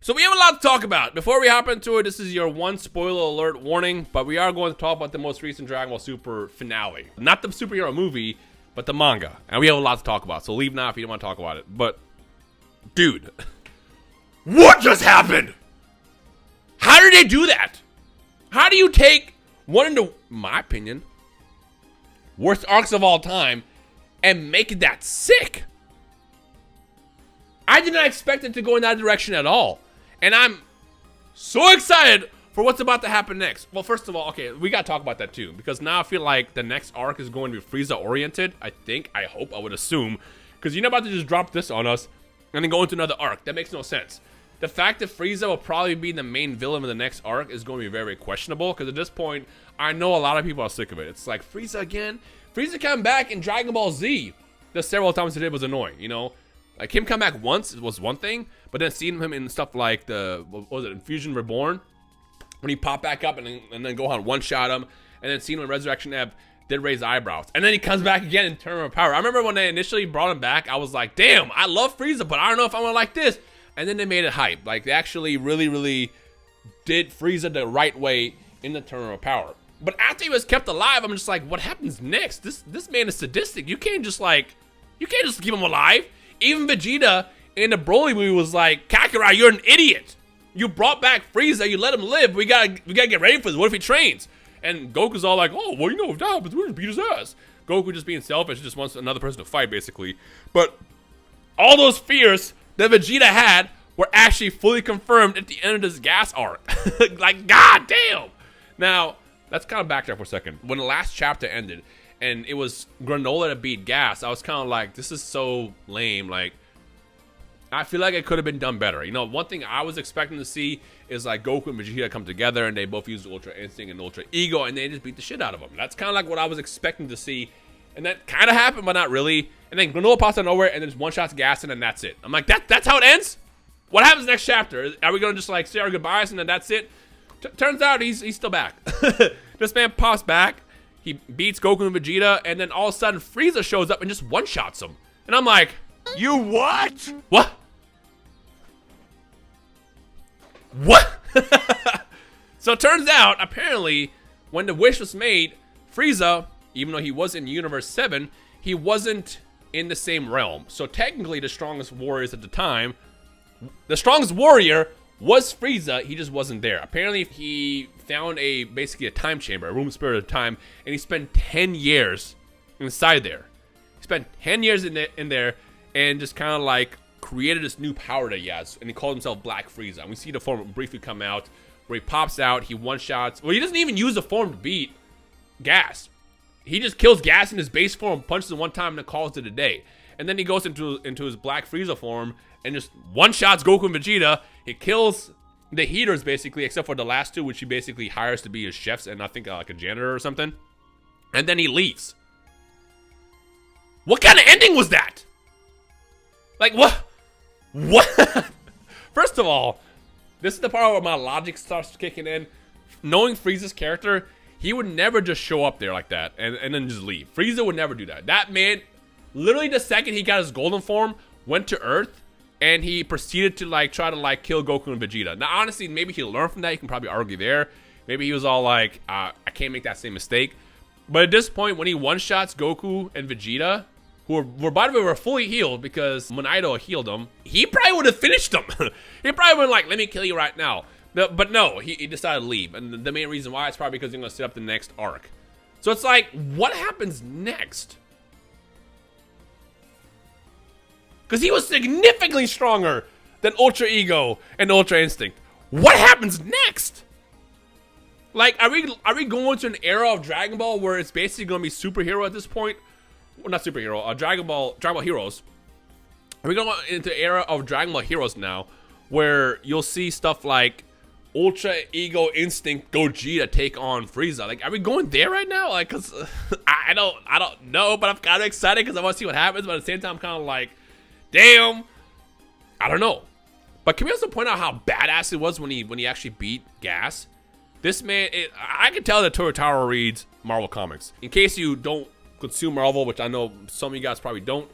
So we have a lot to talk about. Before we hop into it, this is your one spoiler alert warning, but we are going to talk about the most recent Dragon Ball Super finale. Not the superhero movie, but the manga. And we have a lot to talk about, so leave now if you don't want to talk about it. But, dude, what just happened? How did they do that? How do you take one of the, in my opinion, worst arcs of all time and make it that sick? I did not expect it to go in that direction at all. And I'm so excited for what's about to happen next. Well, first of all, okay, we gotta talk about that too, because now I feel like the next arc is going to be Frieza oriented. I think, I hope, I would assume, because you're not about to just drop this on us and then go into another arc. That makes no sense. The fact that Frieza will probably be the main villain of the next arc is going to be very questionable, because at this point, I know a lot of people are sick of it. It's like, Frieza again? Frieza came back in Dragon Ball Z. The several times he did was annoying, you know? Like, him come back once was one thing, but then seeing him in stuff like the, what was it, Infusion Reborn, when he popped back up and then Gohan one-shot him, and then seeing him in Resurrection F did raise eyebrows. And then he comes back again in Tournament of Power. I remember when they initially brought him back, I was like, damn, I love Frieza, but I don't know if I'm gonna like this. And then they made it hype. Like, they actually really did Frieza the right way in the Tournament of Power. But after he was kept alive, I'm just like, what happens next? This man is sadistic. You can't just keep him alive. Even Vegeta in the Broly movie was like, Kakarot, you're an idiot. You brought back Frieza, you let him live. We gotta get ready for this. What if he trains? And Goku's all like, oh, well, you know, if that happens, we're gonna beat his ass. Goku just being selfish, just wants another person to fight, basically. But all those fears that Vegeta had were actually fully confirmed at the end of this gas arc. Like, god damn. Now, let's kind of backtrack for a second. When the last chapter ended, and it was Granola to beat Gas, I was kind of like, this is so lame. Like, I feel like it could have been done better. You know, one thing I was expecting to see is like Goku and Vegeta come together and they both use Ultra Instinct and Ultra Ego and they just beat the shit out of them. That's kind of like what I was expecting to see. And that kind of happened, but not really. And then Granola pops out of nowhere and then just one-shots Gas and then that's it. I'm like, that's how it ends? What happens next chapter? Are we going to just like say our goodbyes and then that's it? Turns out he's still back. This man pops back. He beats Goku and Vegeta, and then all of a sudden Frieza shows up and just one-shots him. And I'm like, you what? What? What? So it turns out, apparently, when the wish was made, Frieza, even though he was in Universe 7, he wasn't in the same realm. So technically, the strongest warriors at the time, the strongest warrior was Frieza, he just wasn't there. Apparently, he found basically a time chamber, a room of spirit of time, and he spent 10 years inside there. He spent 10 years in there and just kind of like created this new power that he has, and he called himself Black Frieza. And we see the form briefly come out, where he pops out, he one-shots. Well, he doesn't even use the form to beat Gas. He just kills Gas in his base form, punches him one time, and then calls it a day. And then he goes into his Black Frieza form and just one-shots Goku and Vegeta. He kills the heaters, basically, except for the last two, which he basically hires to be his chefs and I think like a janitor or something. And then he leaves. What kind of ending was that? Like, what? What? First of all, this is the part where my logic starts kicking in. Knowing Frieza's character, he would never just show up there like that and then just leave. Frieza would never do that. That man, literally the second he got his golden form, went to Earth, and he proceeded to like try to like kill Goku and Vegeta. Now, honestly, maybe he learned from that. You can probably argue there. Maybe he was all like, I can't make that same mistake. But at this point, when he one-shots Goku and Vegeta, who were by the way, were fully healed because Monaido healed them, he probably would have finished them. He probably would have like, let me kill you right now. But no, he decided to leave. And the main reason why is probably because he's going to set up the next arc. So it's like, what happens next? Because he was significantly stronger than Ultra Ego and Ultra Instinct. What happens next? Like, are we going to an era of Dragon Ball where it's basically going to be superhero at this point? Well, not superhero, Dragon Ball Heroes. Are we going into an era of Dragon Ball Heroes now where you'll see stuff like Ultra Ego Instinct Gogeta take on Frieza? Like, are we going there right now? Like, cause I don't know, but I'm kind of excited because I want to see what happens. But at the same time, I'm kind of like, damn, I don't know. But can we also point out how badass it was when he actually beat Gas? This man, I can tell that Toyotaro reads Marvel Comics. In case you don't consume Marvel, which I know some of you guys probably don't,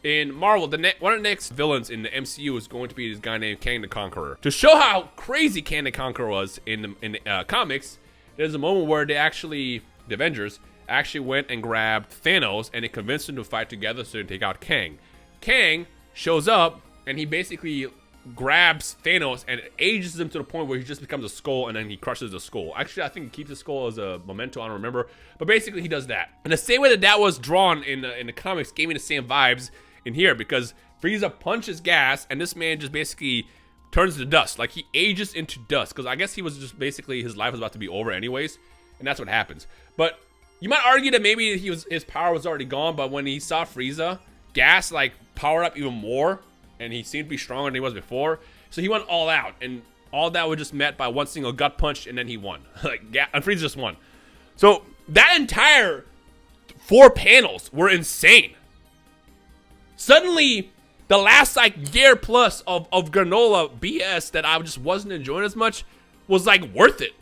In Marvel, one of the next villains in the MCU is going to be this guy named Kang the Conqueror. To show how crazy Kang the Conqueror was in the comics, there's a moment where the Avengers actually went and grabbed Thanos and they convinced him to fight together so they take out Kang. Kang shows up and he basically grabs Thanos and ages him to the point where he just becomes a skull and then he crushes the skull. Actually, I think he keeps the skull as a memento, I don't remember. But basically, he does that. And the same way that was drawn in the comics gave me the same vibes in here, because Frieza punches gas and this man just basically turns to dust. Like, he ages into dust, because I guess he was just basically, his life was about to be over anyways, and that's what happens. But you might argue that maybe his power was already gone, but when he saw Frieza, gas like powered up even more, and he seemed to be stronger than he was before, so he went all out, and all that was just met by one single gut punch, and then he won. And Frieza just won. So that entire 4 panels were insane. Suddenly, the last like year plus of granola BS that I just wasn't enjoying as much was like worth it.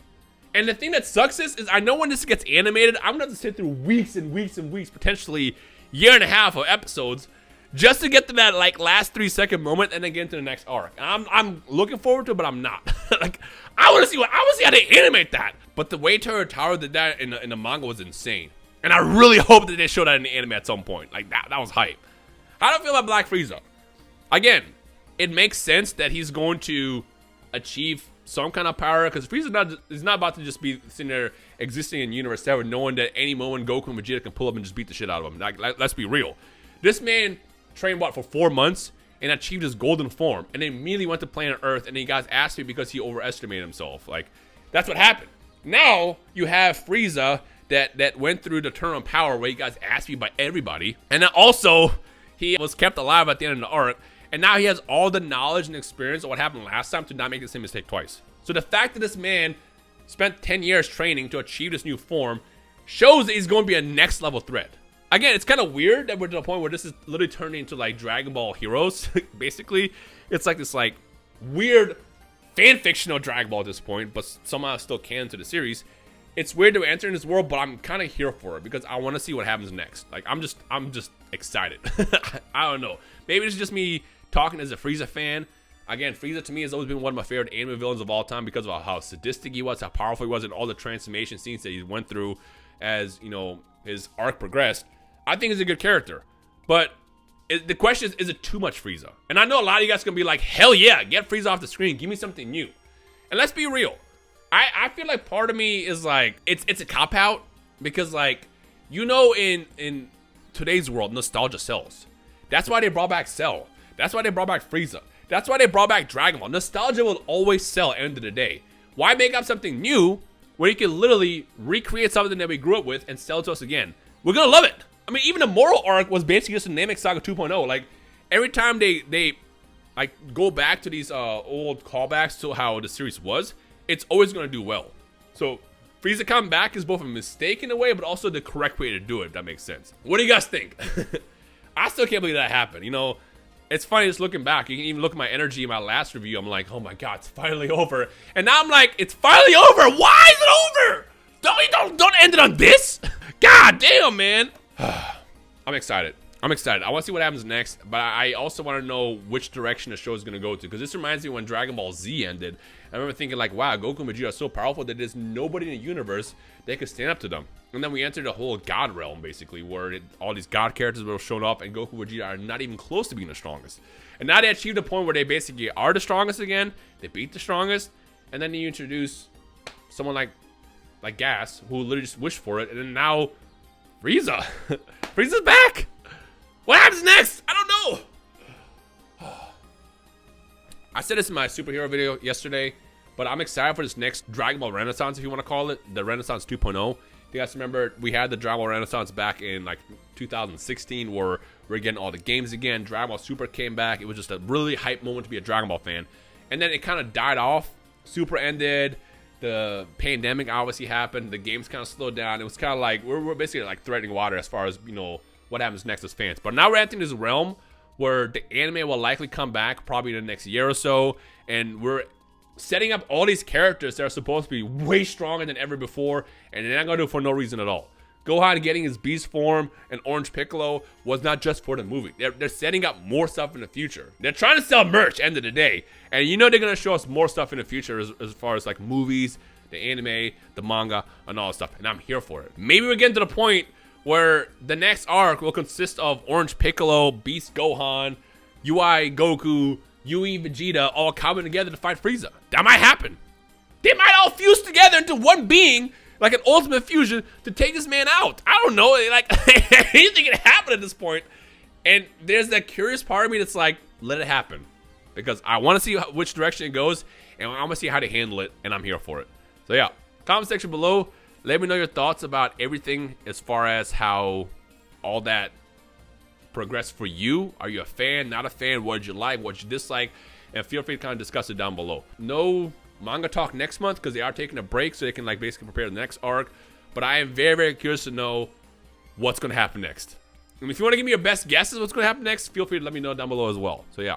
And the thing that sucks is I know when this gets animated, I'm gonna have to sit through weeks and weeks and weeks, potentially year and a half of episodes, just to get to that like last 3-second moment and then get into the next arc. And I'm looking forward to it, but I'm not. Like, I want to see how they animate that. But the way Toru did that in the manga was insane. And I really hope that they show that in the anime at some point. Like, that was hype. How do I feel about Black Frieza? Again, it makes sense that he's going to achieve some kind of power, because Frieza is not about to just be sitting there existing in Universe 7 knowing that any moment Goku and Vegeta can pull up and just beat the shit out of him. Like, let's be real. This man trained, for 4 months and achieved his golden form, and then immediately went to planet Earth, and then he got asked me because he overestimated himself. Like, that's what happened. Now, you have Frieza that went through the turn on power where he got asked me by everybody, and then also, he was kept alive at the end of the arc, and now he has all the knowledge and experience of what happened last time to not make the same mistake twice. So the fact that this man spent 10 years training to achieve this new form shows that he's going to be a next level threat. Again, it's kind of weird that we're to the point where this is literally turning into like Dragon Ball Heroes. Basically, it's like this like weird fan fiction of Dragon Ball at this point, but somehow still canon to the series. It's weird that we're entering this world, but I'm kind of here for it because I want to see what happens next. Like, I'm just excited. I don't know. Maybe it's just me talking as a Frieza fan. Again, Frieza to me has always been one of my favorite anime villains of all time because of how sadistic he was, how powerful he was, and all the transformation scenes that he went through as, you know, his arc progressed. I think he's a good character. But the question is it too much Frieza? And I know a lot of you guys are going to be like, hell yeah, get Frieza off the screen. Give me something new. And let's be real. I feel like part of me is like, it's a cop-out because, like, you know, in today's world, nostalgia sells. That's why they brought back Cell. That's why they brought back Frieza. That's why they brought back Dragon Ball. Nostalgia will always sell at the end of the day. Why make up something new where you can literally recreate something that we grew up with and sell it to us again? We're gonna love it. I mean, even the Moral arc was basically just a Namek Saga 2.0. Like, every time they like go back to these old callbacks to how the series was, it's always gonna do well. So Frieza coming back is both a mistake in a way, but also the correct way to do it, if that makes sense. What do you guys think? I still can't believe that happened. You know, it's funny just looking back. You can even look at my energy in my last review. I'm like, oh my god, it's finally over. And now I'm like, it's finally over. Why is it over? Don't end it on this. God damn, man. I'm excited. I want to see what happens next, but I also want to know which direction the show is going to go to, because this reminds me when Dragon Ball Z ended. I remember thinking like, wow, Goku and Vegeta are so powerful that there's nobody in the universe that could stand up to them. And then we entered the whole God realm, basically, where all these God characters were shown up, and Goku and Vegeta are not even close to being the strongest. And now they achieved a point where they basically are the strongest again. They beat the strongest, and then you introduce someone like Gas, who literally just wished for it, and then now Frieza. Frieza's back. What happens next? I don't know. I said this in my superhero video yesterday, but I'm excited for this next Dragon Ball Renaissance, if you want to call it, the Renaissance 2.0. You guys remember we had the Dragon Ball Renaissance back in like 2016, where we're getting all the games again. Dragon Ball Super came back. It was just a really hype moment to be a Dragon Ball fan. And then it kind of died off. Super ended. The pandemic obviously happened. The games kind of slowed down. It was kind of like we're basically like threading water as far as, you know, what happens next as fans. But now we're entering this realm where the anime will likely come back probably in the next year or so, and we're setting up all these characters that are supposed to be way stronger than ever before, and they're not gonna do it for no reason at all. Gohan getting his beast form and Orange Piccolo was not just for the movie. They're setting up more stuff in the future. They're trying to sell merch, end of the day. And you know they're going to show us more stuff in the future as far as like movies, the anime, the manga, and all that stuff. And I'm here for it. Maybe we're getting to the point where the next arc will consist of Orange Piccolo, Beast Gohan, UI Goku, Yui Vegeta all coming together to fight Frieza. That might happen. They might all fuse together into one being, like an ultimate fusion, to take this man out. I don't know. Like, anything can happen at this point. And there's that curious part of me that's like, let it happen. Because I want to see which direction it goes, and I want to see how to handle it, and I'm here for it. So yeah, comment section below. Let me know your thoughts about everything as far as how all that progressed for you. Are you a fan, not a fan? What did you like? What did you dislike? And feel free to kind of discuss it down below. No manga talk next month because they are taking a break so they can like basically prepare the next arc. But I am very, very curious to know what's going to happen next. And if you want to give me your best guesses what's going to happen next, feel free to let me know down below as well. So yeah.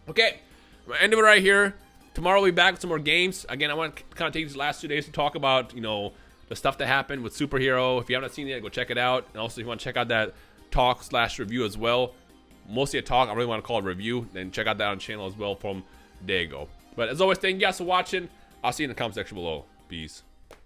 Okay, I'm going to end it right here. Tomorrow we'll be back with some more games. Again, I want to kind of take these last 2 days to talk about, you know, the stuff that happened with Superhero. If you haven't seen it yet, go check it out. And also if you want to check out that talk/review as well. Mostly a talk. I really want to call it a review. Then check out that on the channel as well from Dago. But as always, thank you guys for watching. I'll see you in the comment section below. Peace.